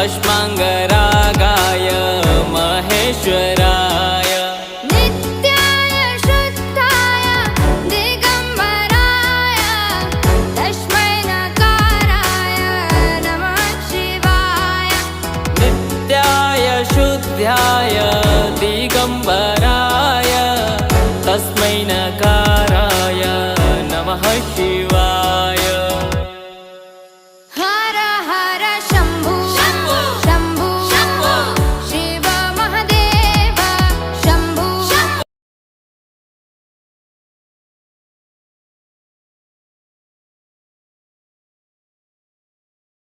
भस्माङ्गरागाय महेश्वराय नित्याय शुद्धाय दिगम्बराय तस्मै नकाराय नमः शिवाय नित्याय शुद्धाय